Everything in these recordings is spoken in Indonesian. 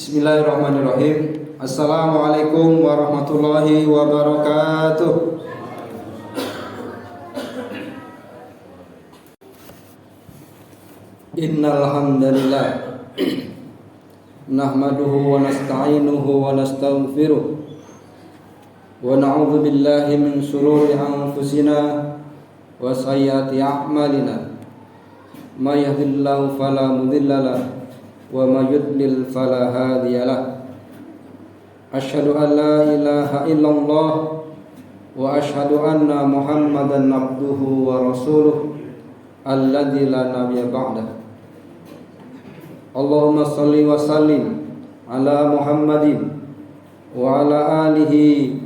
Bismillahirrahmanirrahim. Assalamualaikum warahmatullahi wabarakatuh. Innal hamdalillah nahmaduhu wa nasta'inuhu wa nastaghfiruh wa na'udzu billahi min shururi anfusina wa sayyiati a'malina. May yahdihillahu fala mudilla lahu wa may yudlil fala hadiyalah. Asyhadu an la ilaha illallah wa asyhadu anna Muhammadan abduhu wa rasuluh alladzi la nabiyya ba'dah. Allahumma shalli wa sallim ala Muhammadin wa ala alihi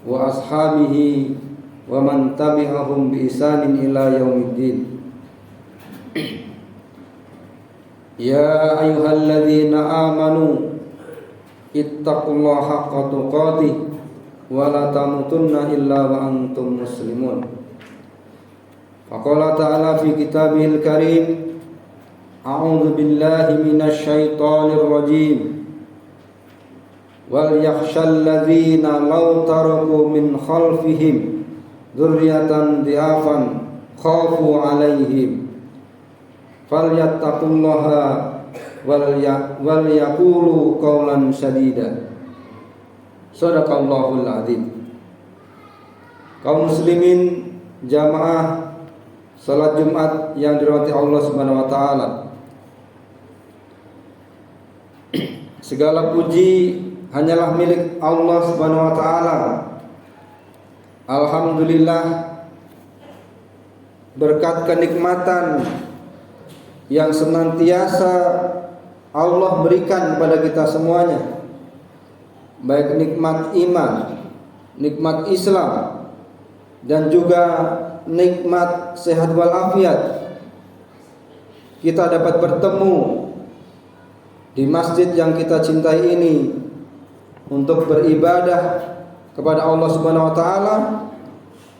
wa ashabihi wa man tabi'ahum bi ihsanin ila yaumiddin. Ya ayyuhalladzina amanu ittaqullaha haqqa tuqatih wa la tamutunna illa wa antum muslimun. Faqala ta'ala fi kitabihil karim, a'udzu billahi minasy syaithanir rajim. Wal yakhshal ladzina law taraku min khalfihim dzurriyyatan dhi'afan khafu 'alaihim falyattaqullaha wal yaqulu qawlan sadida. Shadaqallahul adzim. Kaum muslimin jamaah salat Jumat yang dirahmati Allah Subhanahu wa taala. Segala puji hanyalah milik Allah Subhanahu wa taala. Alhamdulillah, berkat kenikmatan yang senantiasa Allah berikan kepada kita semuanya, baik nikmat iman, nikmat Islam, dan juga nikmat sehat walafiat. Kita dapat bertemu di masjid yang kita cintai ini untuk beribadah kepada Allah Subhanahu wa taala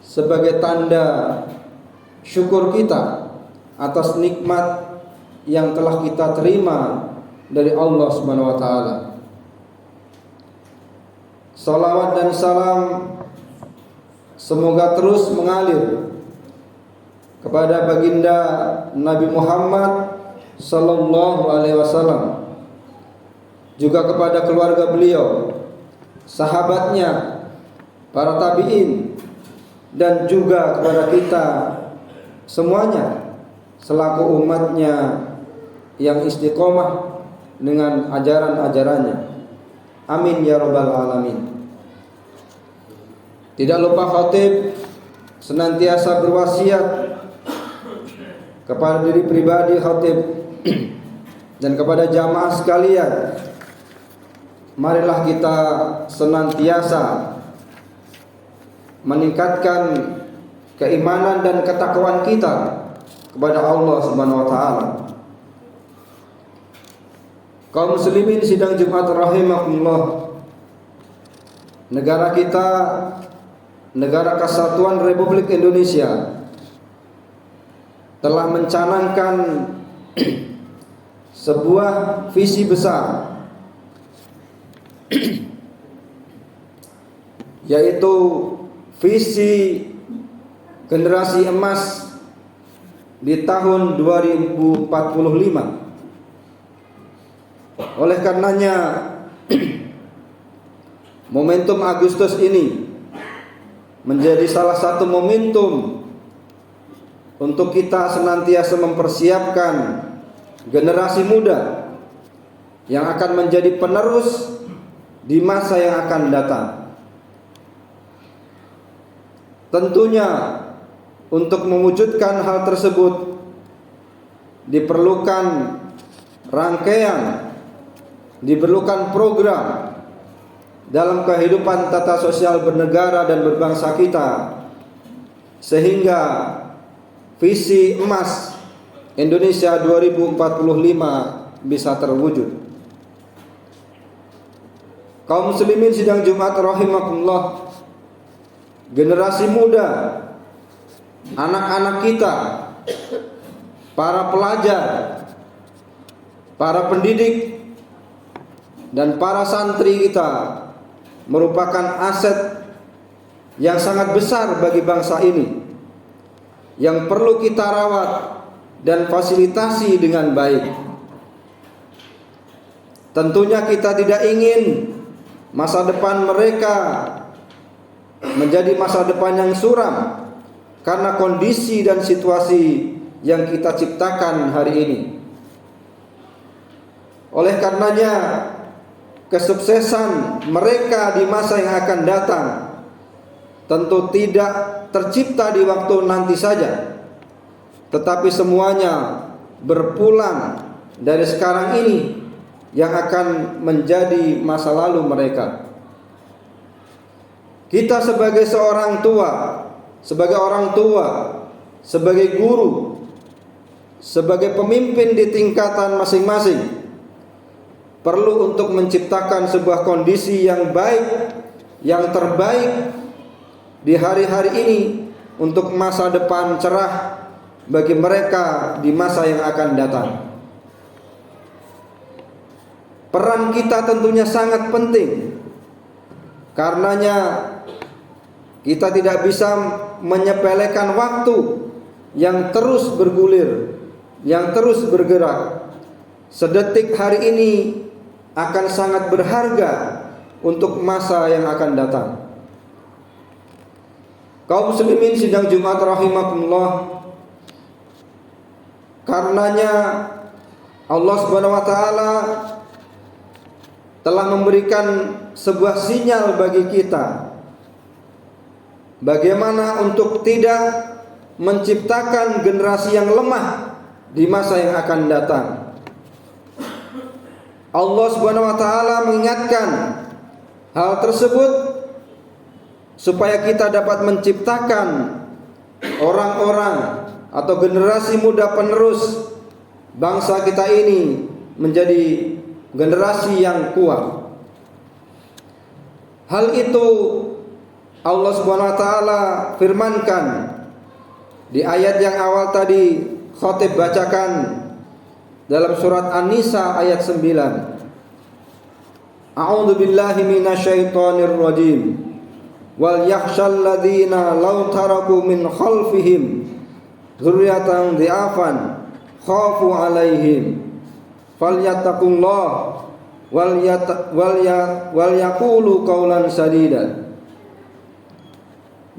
sebagai tanda syukur kita atas nikmat yang telah kita terima dari Allah Subhanahu wa taala. Salawat dan salam semoga terus mengalir kepada baginda Nabi Muhammad sallallahu alaihi wasallam, juga kepada keluarga beliau, sahabatnya, para tabi'in, dan juga kepada kita semuanya selaku umatnya yang istiqomah dengan ajaran-ajarannya. Amin ya rabbal alamin. Tidak lupa khatib senantiasa berwasiat kepada diri pribadi khatib dan kepada jamaah sekalian, marilah kita senantiasa meningkatkan keimanan dan ketakwaan kita kepada Allah Subhanahu wa taala. Kaum muslimin sidang Jumat rahimakumullah. Negara kita, Negara Kesatuan Republik Indonesia, telah mencanangkan sebuah visi besar, yaitu visi generasi emas di tahun 2045. Oleh karenanya momentum Agustus ini menjadi salah satu momentum untuk kita senantiasa mempersiapkan generasi muda yang akan menjadi penerus di masa yang akan datang. Tentunya untuk mewujudkan hal tersebut diperlukan rangkaian, diperlukan program dalam kehidupan tata sosial bernegara dan berbangsa kita, sehingga visi emas Indonesia 2045 bisa terwujud. Kaum muslimin sidang Jumat rahimakumullah, generasi muda, anak-anak kita, para pelajar, para pendidik, dan para santri kita merupakan aset yang sangat besar bagi bangsa ini, yang perlu kita rawat dan fasilitasi dengan baik. Tentunya kita tidak ingin masa depan mereka menjadi masa depan yang suram karena kondisi dan situasi yang kita ciptakan hari ini. Oleh karenanya, kesuksesan mereka di masa yang akan datang tentu tidak tercipta di waktu nanti saja, tetapi semuanya berpulang dari sekarang ini yang akan menjadi masa lalu mereka. Kita sebagai seorang tua, sebagai orang tua, sebagai guru, sebagai pemimpin di tingkatan masing-masing, perlu untuk menciptakan sebuah kondisi yang baik, yang terbaik di hari-hari ini untuk masa depan cerah bagi mereka di masa yang akan datang. Peran kita tentunya sangat penting. Karenanya kita tidak bisa menyepelekan waktu yang terus bergulir, yang terus bergerak. Sedetik hari ini akan sangat berharga untuk masa yang akan datang. Kaum muslimin sidang Jumat rahimakumullah, karenanya Allah Subhanahu wa taala telah memberikan sebuah sinyal bagi kita bagaimana untuk tidak menciptakan generasi yang lemah di masa yang akan datang. Allah Subhanahu wa taala mengingatkan hal tersebut supaya kita dapat menciptakan orang-orang atau generasi muda penerus bangsa kita ini menjadi generasi yang kuat. Hal itu Allah Subhanahu wa taala firmankan di ayat yang awal tadi khatib bacakan dalam surat An-Nisa ayat 9. A'udzu billahi minasyaitonir rajim. Wal yakhshal ladzina law taraku min khalfihim dzurriyyatan dhi'afan khafu 'alaihim falyattaqullah wal yaqulu qawlan sadida.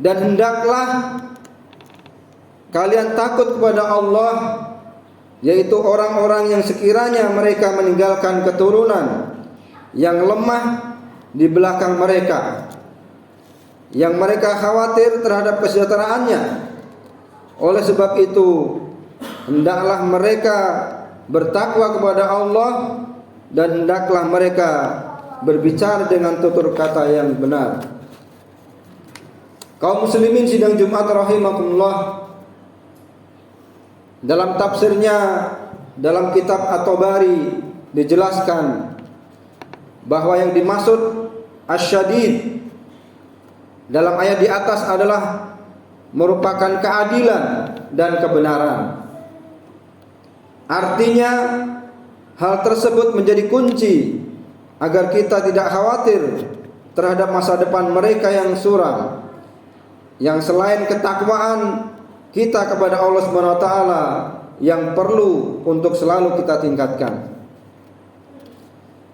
Dan hendaklah kalian takut kepada Allah, yaitu orang-orang yang sekiranya mereka meninggalkan keturunan yang lemah di belakang mereka, yang mereka khawatir terhadap kesejahteraannya. Oleh sebab itu, hendaklah mereka bertakwa kepada Allah dan hendaklah mereka berbicara dengan tutur kata yang benar. Kaum muslimin sidang Jumat rahimakumullah, dalam tafsirnya dalam kitab At-Tabari dijelaskan bahwa yang dimaksud asyadid dalam ayat di atas adalah merupakan keadilan dan kebenaran. Artinya hal tersebut menjadi kunci agar kita tidak khawatir terhadap masa depan mereka yang suram, yang selain ketakwaan kita kepada Allah Subhanahu wa taala yang perlu untuk selalu kita tingkatkan.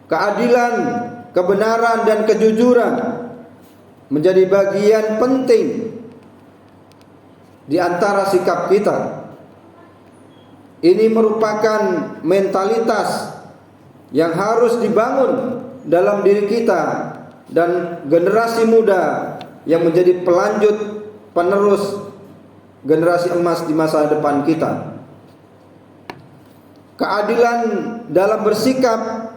Keadilan, kebenaran dan kejujuran menjadi bagian penting di antara sikap kita. Ini merupakan mentalitas yang harus dibangun dalam diri kita dan generasi muda yang menjadi pelanjut penerus generasi emas di masa depan kita. Keadilan dalam bersikap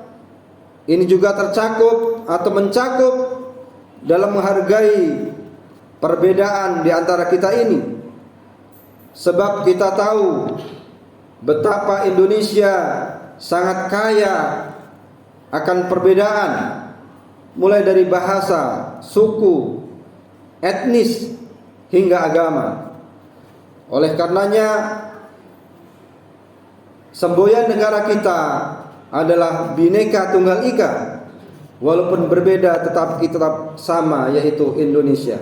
ini juga tercakup atau mencakup dalam menghargai perbedaan di antara kita ini. Sebab kita tahu betapa Indonesia sangat kaya akan perbedaan, mulai dari bahasa, suku, etnis hingga agama. Oleh karenanya semboyan negara kita adalah Bhinneka Tunggal Ika, walaupun berbeda tetapi tetap sama, yaitu Indonesia.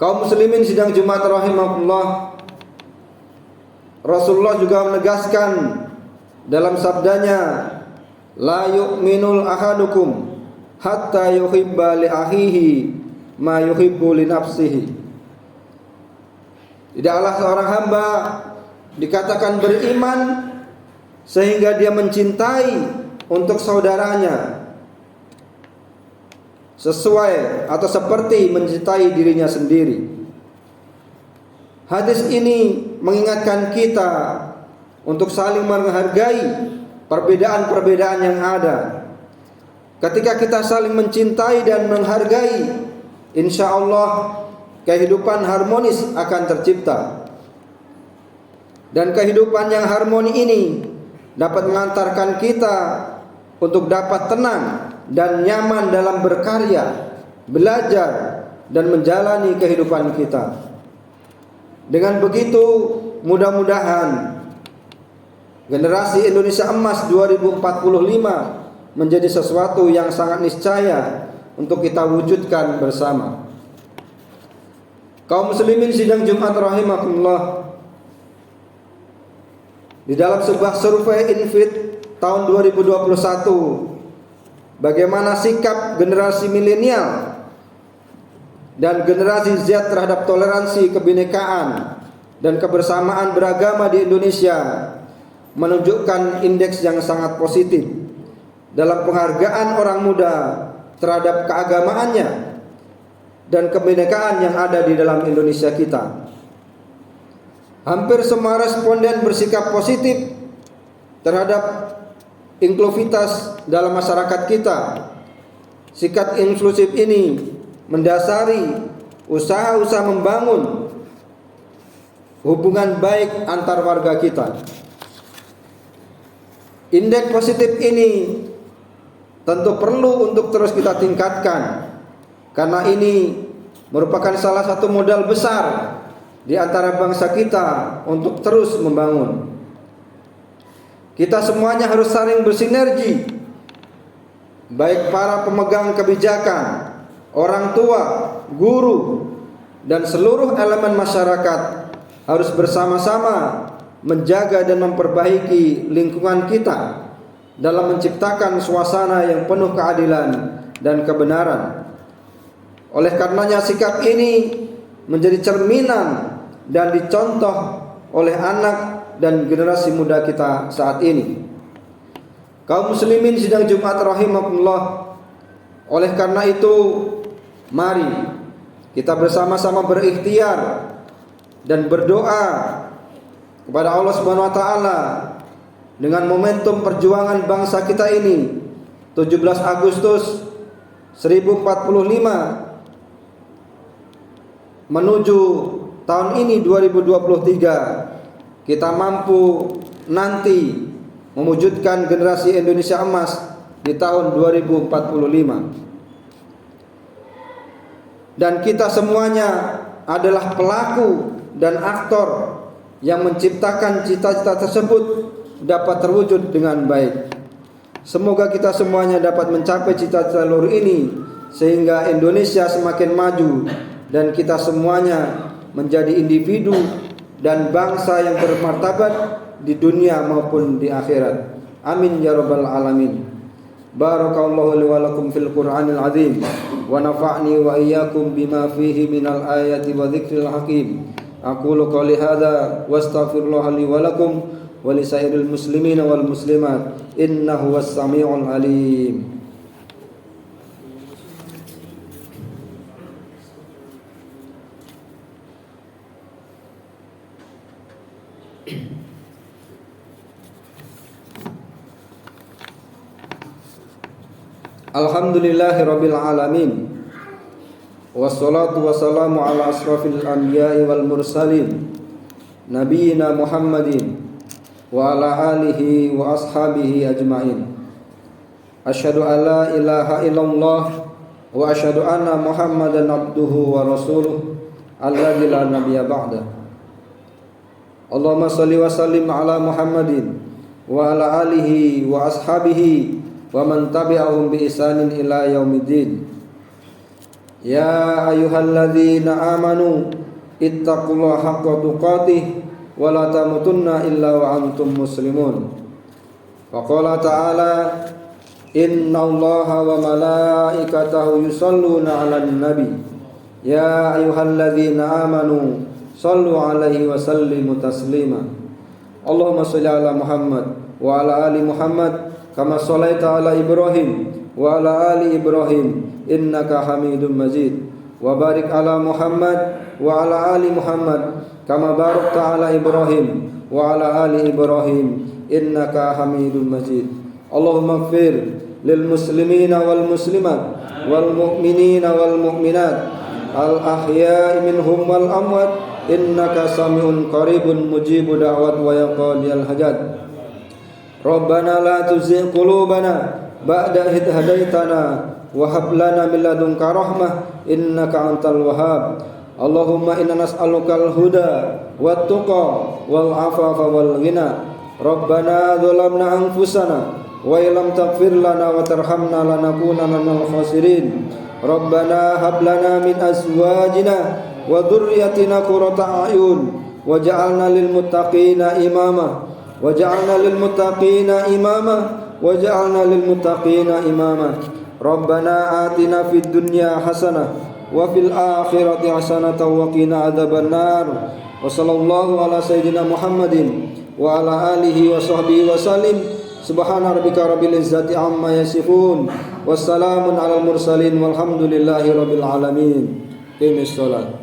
Kaum muslimin sidang Jumat rahimakumullah, Rasulullah juga menegaskan dalam sabdanya, la yu'minul ahadukum hatta yuhibba li akhihi ma yuhibbu li nafsihi. Tidaklah seorang hamba dikatakan beriman sehingga dia mencintai untuk saudaranya sesuai atau seperti mencintai dirinya sendiri. Hadis ini mengingatkan kita untuk saling menghargai perbedaan-perbedaan yang ada. Ketika kita saling mencintai dan menghargai, insya Allah kehidupan harmonis akan tercipta. Dan kehidupan yang harmoni ini dapat mengantarkan kita untuk dapat tenang dan nyaman dalam berkarya, belajar, dan menjalani kehidupan kita. Dengan begitu, mudah-mudahan generasi Indonesia Emas 2045 menjadi sesuatu yang sangat niscaya untuk kita wujudkan bersama. Kaum muslimin sidang Jumat rahimakumullah, di dalam sebuah survei Infit tahun 2021, bagaimana sikap generasi milenial dan generasi Z terhadap toleransi, kebinekaan, dan kebersamaan beragama di Indonesia menunjukkan indeks yang sangat positif dalam penghargaan orang muda terhadap keagamaannya dan kebinekaan yang ada di dalam Indonesia kita. Hampir semua responden bersikap positif terhadap inklusivitas dalam masyarakat kita. Sikap inklusif ini mendasari usaha-usaha membangun hubungan baik antar warga kita. Indeks positif ini tentu perlu untuk terus kita tingkatkan, karena ini merupakan salah satu modal besar di antara bangsa kita untuk terus membangun. Kita semuanya harus saling bersinergi, baik para pemegang kebijakan, orang tua, guru, dan seluruh elemen masyarakat harus bersama-sama menjaga dan memperbaiki lingkungan kita dalam menciptakan suasana yang penuh keadilan dan kebenaran. Oleh karenanya sikap ini menjadi cerminan dan dicontoh oleh anak dan generasi muda kita saat ini. Kaum muslimin sidang Jumat rahimakumullah, oleh karena itu mari kita bersama-sama berikhtiar dan berdoa kepada Allah Subhanahu wa taala dengan momentum perjuangan bangsa kita ini 17 Agustus 1045 menuju tahun ini 2023, kita mampu nanti mewujudkan generasi Indonesia Emas di tahun 2045. Dan kita semuanya adalah pelaku dan aktor yang menciptakan cita-cita tersebut dapat terwujud dengan baik. Semoga kita semuanya dapat mencapai cita-cita luhur ini sehingga Indonesia semakin maju dan kita semuanya menjadi individu dan bangsa yang bermartabat di dunia maupun di akhirat. Amin ya rabbal alamin. Barakallahu li wa lakum fil Qur'anil azim wa nafa'ni wa iyyakum bima fihi minal ayati wa dzikril hakim. Aqulu qouli hadza wa astaghfirullah li wa lakum wa li sairil muslimin wal muslimat innahu was-sami'ul alim. Alhamdulillahirabbil alamin. Wassalatu wassalamu ala asrafil anbiya'i wal mursalin nabiyina Muhammadin wa ala alihi wa ashabihi ajmain. Asyhadu an la ilaha illallah wa asyhadu anna Muhammadan abduhu wa rasuluh alladzi la nabiyya ba'da. Allahumma shalli wa sallim ala Muhammadin wa ala alihi wa ashabihi wa man tabi'ahum bi ihsanin ila yaumiddin. Ya ayyuhalladzina amanu ittaqullaha haqqa tuqatih wa la tamutunna illa wa antum muslimun. Wa qala ta'ala innallaha wa malaikatahu yusholluna 'alan nabi ya ayyuhalladzina amanu shallu 'alaihi wa sallimu taslima. Allahumma shalli 'ala Muhammad wa 'ala ali Muhammad kama shallaita 'ala Ibrahim wa 'ala ali Ibrahim innaka Hamidum Majid. Wa barik 'ala Muhammad wa 'ala ali Muhammad kama barakta 'ala Ibrahim wa 'ala ali Ibrahim innaka Hamidum Majid. Allahumma ighfir lil muslimina wal muslimat wal mu'minina wal mu'minat al ahya'i minhum wal amwat innaka sami'un qaribun mujibu da'wat wa yaqdiyal hajat. Rabbana la tuzigh qulubana ba'da idh hadaitana wa hab lana min ladunka rahmah innaka antal wahhab. Allahumma inna nas'alukal huda wat tuqa wal afafa wal ghina. Rabbana dzalamna anfusana wa illam taghfir lana wa tarhamna lanakunanna minal khasirin. Rabbana hab lana min azwajina wa dhurriyyatina qurrata a'yun waj'alna lil muttaqina imama waj'alna lil muttaqina imama waj'alna lil muttaqina imama. Rabbana atina fid dunya hasanah wa fil akhirati hasanatan wa qina adzabannar. Wa sallallahu ala sayyidina Muhammadin wa ala alihi wa sahbihi wa sallim. Subhana rabbika rabbil izzati amma yasifun wassalamun alal mursalin walhamdulillahi rabbil alamin. Qimis shalah.